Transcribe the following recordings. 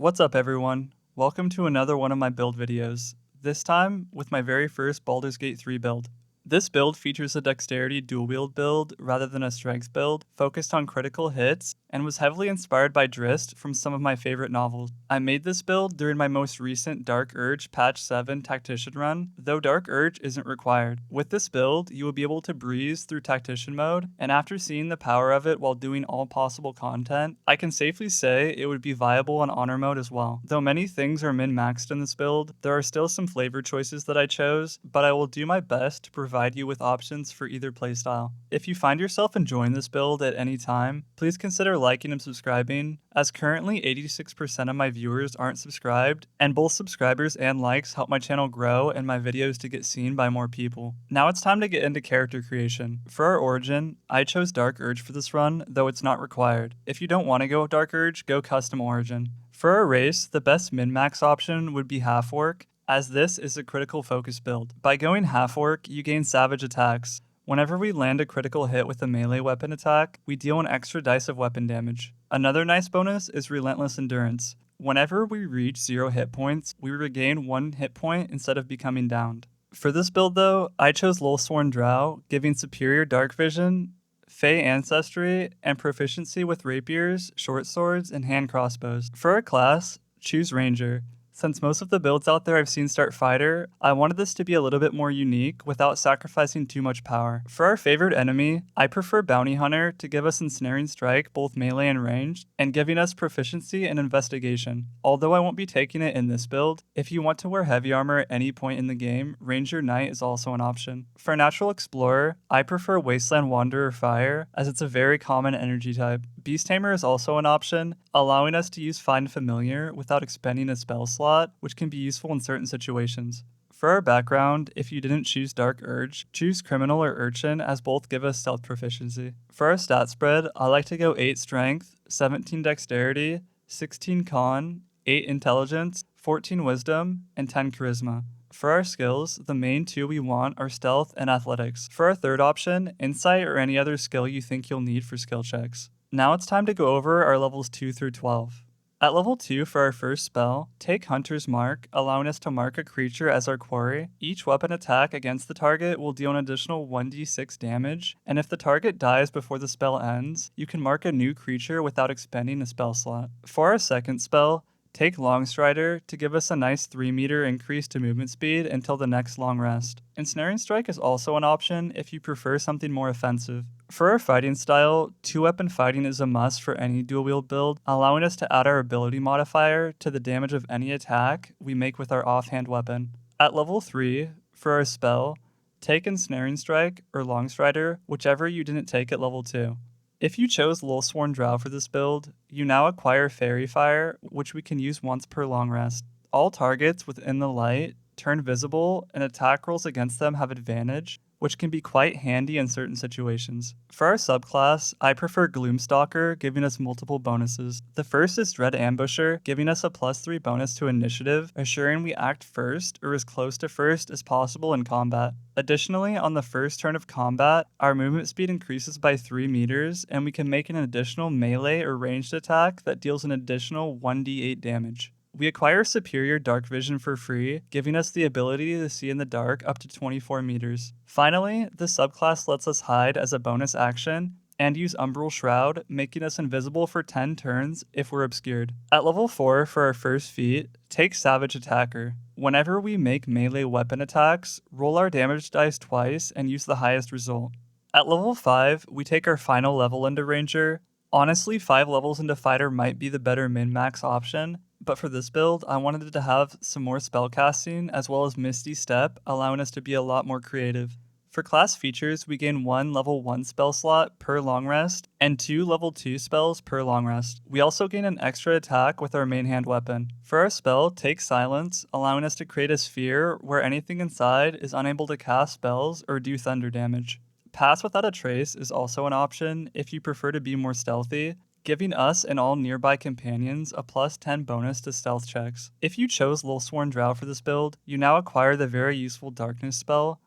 What's up everyone? Welcome to another one of my build videos, this time with my very first Baldur's Gate 3 build. This build features a dexterity dual wield build rather than a strength build, focused on critical hits, and was heavily inspired by Drizzt from some of my favorite novels. I made this build during my most recent Dark Urge Patch 7 Tactician run, though Dark Urge isn't required. With this build, you will be able to breeze through Tactician mode, and after seeing the power of it while doing all possible content, I can safely say it would be viable on Honor mode as well. Though many things are min-maxed in this build, there are still some flavor choices that I chose, but I will do my best to provide you with options for either playstyle. If you find yourself enjoying this build at any time, please consider liking and subscribing, as currently 86% of my viewers aren't subscribed, and both subscribers and likes help my channel grow and my videos to get seen by more people. Now it's time to get into character creation. For our origin, I chose Dark Urge for this run, though it's not required. If you don't want to go with Dark Urge, go custom origin. For our race, the best min-max option would be Half Orc, as this is a critical focus build. By going Half Orc, you gain savage attacks. Whenever we land a critical hit with a melee weapon attack, we deal an extra dice of weapon damage. Another nice bonus is Relentless Endurance. Whenever we reach 0 hit points, we regain 1 hit point instead of becoming downed. For this build though, I chose Lulsworn Drow, giving superior dark vision, Fey ancestry, and proficiency with rapiers, short swords, and hand crossbows. For our class, choose Ranger. Since most of the builds out there I've seen start Fighter, I wanted this to be a little bit more unique without sacrificing too much power. For our favorite enemy, I prefer Bounty Hunter to give us Ensnaring Strike both melee and ranged, and giving us proficiency in Investigation. Although I won't be taking it in this build, if you want to wear heavy armor at any point in the game, Ranger Knight is also an option. For Natural Explorer, I prefer Wasteland Wanderer Fire, as it's a very common energy type. Beast Tamer is also an option, allowing us to use Find Familiar without expending a spell slot, which can be useful in certain situations. For our background, if you didn't choose Dark Urge, choose Criminal or Urchin, as both give us stealth proficiency. For our stat spread, I like to go 8 Strength, 17 Dexterity, 16 Con, 8 Intelligence, 14 Wisdom, and 10 Charisma. For our skills, the main two we want are Stealth and Athletics. For our third option, Insight or any other skill you think you'll need for skill checks. Now it's time to go over our levels 2 through 12. At level 2 for our first spell, take Hunter's Mark, allowing us to mark a creature as our quarry. Each weapon attack against the target will deal an additional 1d6 damage, and if the target dies before the spell ends, you can mark a new creature without expending a spell slot. For our second spell, take Longstrider to give us a nice 3 meter increase to movement speed until the next long rest. Ensnaring Strike is also an option if you prefer something more offensive. For our fighting style, 2-weapon fighting is a must for any dual wield build, allowing us to add our ability modifier to the damage of any attack we make with our offhand weapon. At level 3, for our spell, take Ensnaring Strike or Longstrider, whichever you didn't take at level 2. If you chose Lulsworn Drow for this build, you now acquire Fairy Fire, which we can use once per long rest. All targets within the light turn visible, and attack rolls against them have advantage, which can be quite handy in certain situations. For our subclass, I prefer Gloomstalker, giving us multiple bonuses. The first is Dread Ambusher, giving us a +3 bonus to initiative, assuring we act first or as close to first as possible in combat. Additionally, on the first turn of combat, our movement speed increases by 3 meters, and we can make an additional melee or ranged attack that deals an additional 1d8 damage. We acquire superior dark vision for free, giving us the ability to see in the dark up to 24 meters. Finally, the subclass lets us hide as a bonus action and use Umbral Shroud, making us invisible for 10 turns if we're obscured. At level 4 for our first feat, take Savage Attacker. Whenever we make melee weapon attacks, roll our damage dice twice and use the highest result. At level 5, we take our final level into Ranger. Honestly, 5 levels into Fighter might be the better min-max option, but for this build, I wanted to have some more spellcasting as well as Misty Step, allowing us to be a lot more creative. For class features, we gain 1 level 1 spell slot per long rest and 2 level 2 spells per long rest. We also gain an extra attack with our main hand weapon. For our spell, take Silence, allowing us to create a sphere where anything inside is unable to cast spells or do thunder damage. Pass Without a Trace is also an option if you prefer to be more stealthy, giving us and all nearby companions a +10 bonus to stealth checks. If you chose Lulsworn Drow for this build, you now acquire the very useful Darkness spell.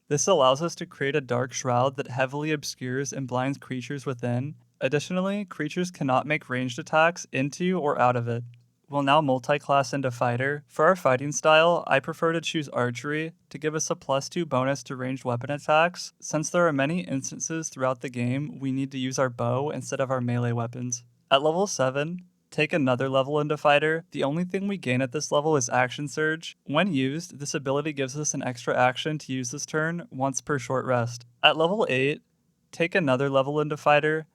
This allows us to create a dark shroud that heavily obscures and blinds creatures within. Additionally, creatures cannot make ranged attacks into or out of it. we'll now multi-class into fighter. For our fighting style, I prefer to choose archery to give us a +2 bonus to ranged weapon attacks, since there are many instances throughout the game we need to use our bow instead of our melee weapons. At level 7, take another level into fighter. The only thing we gain at this level is action surge. When used, this ability gives us an extra action to use this turn once per short rest. At level 8, take another level into fighter.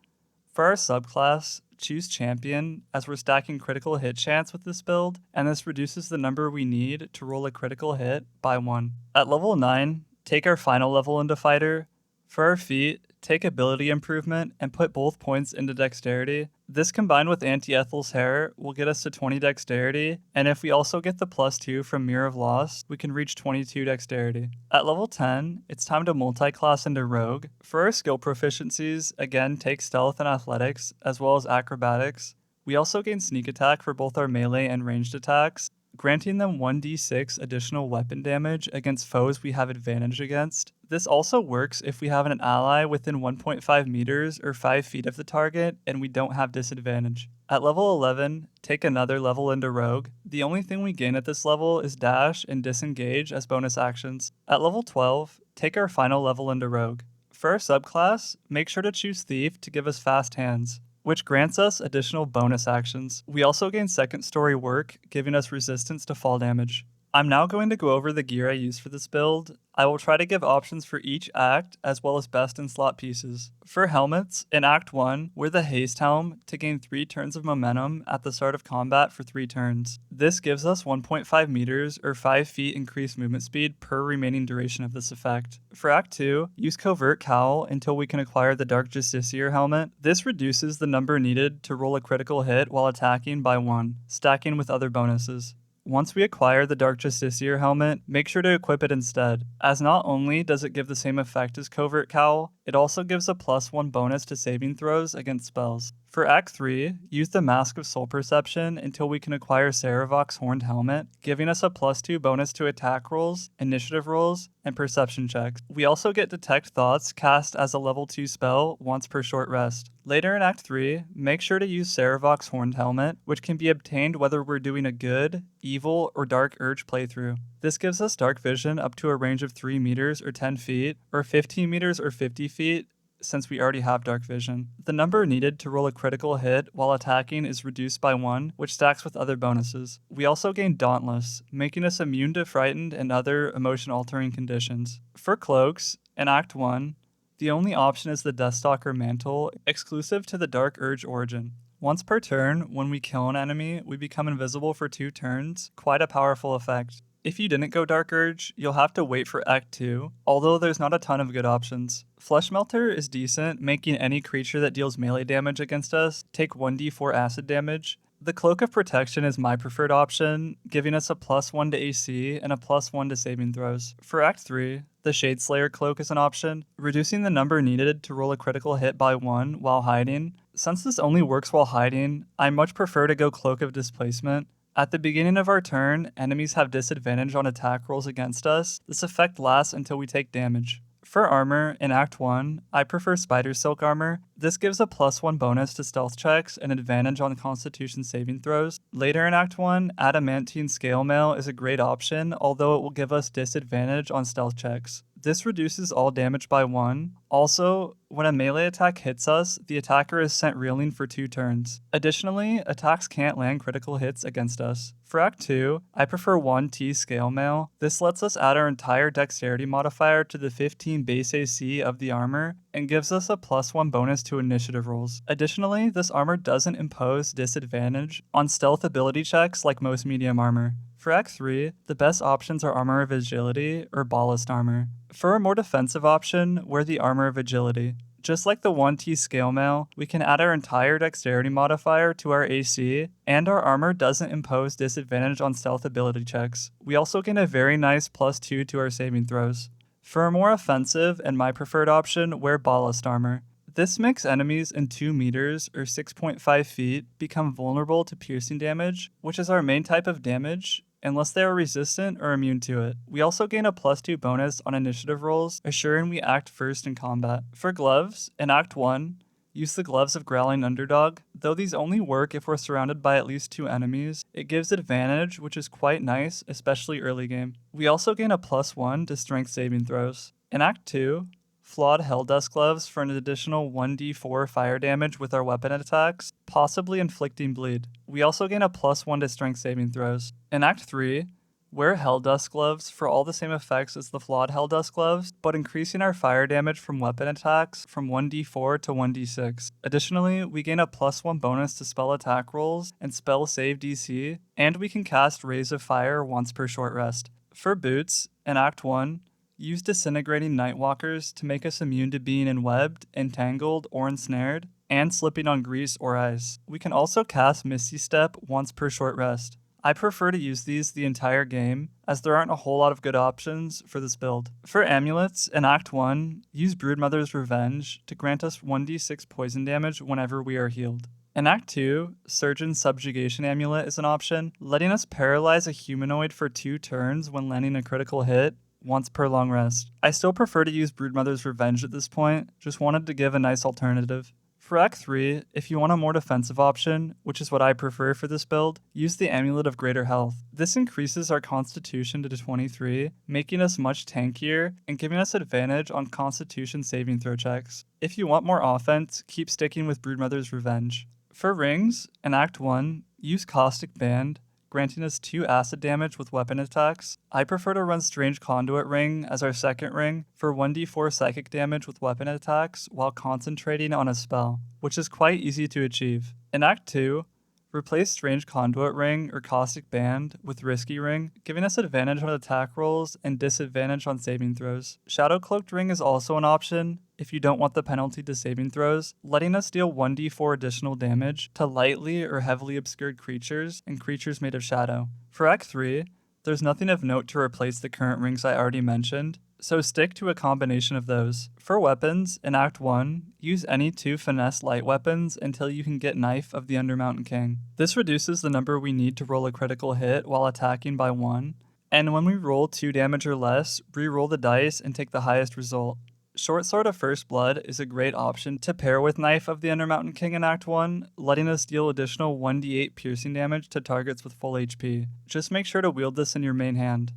For our subclass, choose champion, as we're stacking critical hit chance with this build, and this reduces the number we need to roll a critical hit by 1. At level 9, take our final level into fighter. For our feat, take ability improvement and put both points into dexterity. This combined with Anti-Ethel's Hair will get us to 20 dexterity, and if we also get the +2 from Mirror of Loss, we can reach 22 dexterity. At level 10, it's time to multi-class into Rogue. For our skill proficiencies, again take Stealth and Athletics, as well as Acrobatics. We also gain Sneak Attack for both our melee and ranged attacks, granting them 1d6 additional weapon damage against foes we have advantage against. This also works if we have an ally within 1.5 meters or 5 feet of the target and we don't have disadvantage. At level 11, take another level into Rogue. The only thing we gain at this level is Dash and Disengage as bonus actions. At level 12, take our final level into Rogue. For our subclass, make sure to choose Thief to give us fast hands, which grants us additional bonus actions. We also gain second story work, giving us resistance to fall damage. I'm now going to go over the gear I use for this build. I will try to give options for each act, as well as best in slot pieces. For helmets, in Act 1, wear the Haste Helm to gain 3 turns of momentum at the start of combat for 3 turns. This gives us 1.5 meters or 5 feet increased movement speed per remaining duration of this effect. For Act 2, use Covert Cowl until we can acquire the Dark Justiciar helmet. This reduces the number needed to roll a critical hit while attacking by 1, stacking with other bonuses. Once we acquire the Dark Justiciar helmet, make sure to equip it instead, as not only does it give the same effect as Covert Cowl, it also gives a +1 bonus to saving throws against spells. For Act 3, use the Mask of Soul Perception until we can acquire Saravok's Horned Helmet, giving us a +2 bonus to attack rolls, initiative rolls, and perception checks. We also get Detect Thoughts cast as a level 2 spell once per short rest. Later in Act 3, make sure to use Saravok's Horned Helmet, which can be obtained whether we're doing a good, evil, or dark urge playthrough. This gives us dark vision up to a range of 3 meters or 10 feet, or 15 meters or 50 feet, since we already have dark vision. The number needed to roll a critical hit while attacking is reduced by 1, which stacks with other bonuses. We also gain Dauntless, making us immune to frightened and other emotion-altering conditions. For cloaks, in Act 1, the only option is the Deathstalker Mantle, exclusive to the Dark Urge origin. Once per turn, when we kill an enemy, we become invisible for 2 turns, quite a powerful effect. If you didn't go Dark Urge, you'll have to wait for Act 2, although there's not a ton of good options. Flesh Melter is decent, making any creature that deals melee damage against us take 1d4 acid damage. The Cloak of Protection is my preferred option, giving us a +1 to AC and a +1 to saving throws. For Act 3, the Shadeslayer Cloak is an option, reducing the number needed to roll a critical hit by 1 while hiding. Since this only works while hiding, I much prefer to go Cloak of Displacement. At the beginning of our turn, enemies have disadvantage on attack rolls against us. This effect lasts until we take damage. For armor, in Act 1, I prefer Spider Silk armor. This gives a +1 bonus to stealth checks and advantage on Constitution saving throws. Later in Act 1, Adamantine Scale Mail is a great option, although it will give us disadvantage on stealth checks. This reduces all damage by 1. Also, when a melee attack hits us, the attacker is sent reeling for 2 turns. Additionally, attacks can't land critical hits against us. For Act 2, I prefer 1T Scale Mail. This lets us add our entire dexterity modifier to the 15 base AC of the armor and gives us a +1 bonus to initiative rolls. Additionally, this armor doesn't impose disadvantage on stealth ability checks like most medium armor. For Act 3, the best options are Armor of Agility or Ballast Armor. For a more defensive option, wear the Armor of Agility. Just like the 1T Scale Mail, we can add our entire dexterity modifier to our AC, and our armor doesn't impose disadvantage on stealth ability checks. We also gain a very nice +2 to our saving throws. For a more offensive and my preferred option, wear Ballast Armor. This makes enemies in 2 meters or 6.5 feet become vulnerable to piercing damage, which is our main type of damage, unless they are resistant or immune to it. We also gain a +2 bonus on initiative rolls, assuring we act first in combat. For gloves, in Act 1, use the Gloves of Growling Underdog. Though these only work if we're surrounded by at least 2 enemies, it gives advantage, which is quite nice, especially early game. We also gain a +1 to strength saving throws. In Act 2, Flawed Helldust Gloves for an additional 1d4 fire damage with our weapon attacks, possibly inflicting bleed. We also gain a +1 to strength saving throws. In Act 3, wear Helldust Gloves for all the same effects as the Flawed Helldust Gloves, but increasing our fire damage from weapon attacks from 1d4 to 1d6. Additionally, we gain a +1 bonus to spell attack rolls and spell save DC, and we can cast Rays of Fire once per short rest. For boots, in Act 1, use Disintegrating Nightwalkers to make us immune to being enwebbed, entangled, or ensnared, and slipping on grease or ice. We can also cast Misty Step once per short rest. I prefer to use these the entire game, as there aren't a whole lot of good options for this build. For amulets, in Act 1, use Broodmother's Revenge to grant us 1d6 poison damage whenever we are healed. In Act 2, Surgeon's Subjugation Amulet is an option, letting us paralyze a humanoid for 2 turns when landing a critical hit, once per long rest. I still prefer to use Broodmother's Revenge at this point, just wanted to give a nice alternative. For Act 3, if you want a more defensive option, which is what I prefer for this build, use the Amulet of Greater Health. This increases our Constitution to 23, making us much tankier and giving us advantage on Constitution saving throw checks. If you want more offense, keep sticking with Broodmother's Revenge. For rings, in Act 1, use Caustic Band, granting us 2 acid damage with weapon attacks. I prefer to run Strange Conduit Ring as our second ring for 1d4 psychic damage with weapon attacks while concentrating on a spell, which is quite easy to achieve. In Act 2, replace Strange Conduit Ring or Caustic Band with Risky Ring, giving us advantage on attack rolls and disadvantage on saving throws. Shadow Cloaked Ring is also an option if you don't want the penalty to saving throws, letting us deal 1d4 additional damage to lightly or heavily obscured creatures and creatures made of shadow. For Act 3, there's nothing of note to replace the current rings I already mentioned, so stick to a combination of those. For weapons, in Act 1, use any 2 finesse light weapons until you can get Knife of the Undermountain King. This reduces the number we need to roll a critical hit while attacking by 1, and when we roll 2 damage or less, re-roll the dice and take the highest result. Short Sword of First Blood is a great option to pair with Knife of the Undermountain King in Act 1, letting us deal additional 1d8 piercing damage to targets with full HP. Just make sure to wield this in your main hand.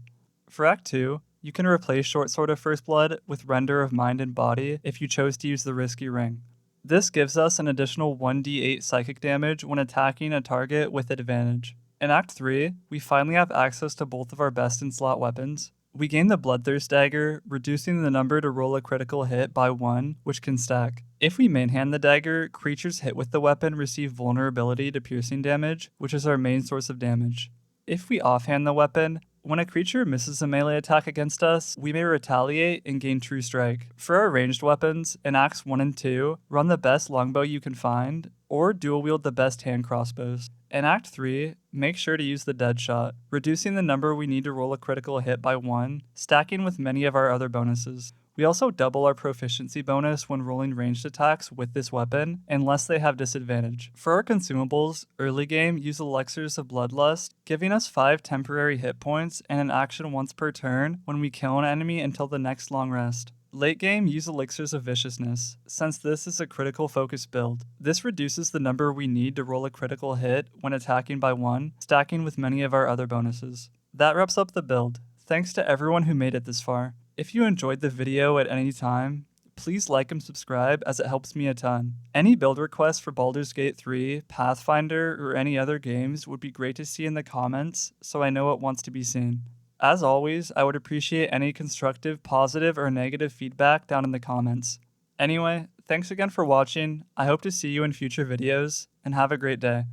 For Act 2, you can replace Short Sword of First Blood with Render of Mind and Body if you chose to use the Risky Ring. This gives us an additional 1d8 psychic damage when attacking a target with advantage. In Act 3, we finally have access to both of our best in slot weapons. We gain the Bloodthirst Dagger, reducing the number to roll a critical hit by 1, which can stack. If we mainhand the dagger, creatures hit with the weapon receive vulnerability to piercing damage, which is our main source of damage. If we offhand the weapon, when a creature misses a melee attack against us, we may retaliate and gain True Strike. For our ranged weapons, in Acts 1 and 2, run the best longbow you can find, or dual wield the best hand crossbows. In Act 3, make sure to use the Deadshot, reducing the number we need to roll a critical hit by 1, stacking with many of our other bonuses. We also double our proficiency bonus when rolling ranged attacks with this weapon, unless they have disadvantage. For our consumables, early game, use Elixirs of Bloodlust, giving us 5 temporary hit points and an action once per turn when we kill an enemy until the next long rest. Late game, use Elixirs of Viciousness, since this is a critical focus build. This reduces the number we need to roll a critical hit when attacking by 1, stacking with many of our other bonuses. That wraps up the build. Thanks to everyone who made it this far. If you enjoyed the video at any time, please like and subscribe as it helps me a ton. Any build requests for Baldur's Gate 3, Pathfinder, or any other games would be great to see in the comments so I know what wants to be seen. As always, I would appreciate any constructive, positive, or negative feedback down in the comments. Anyway, thanks again for watching, I hope to see you in future videos, and have a great day.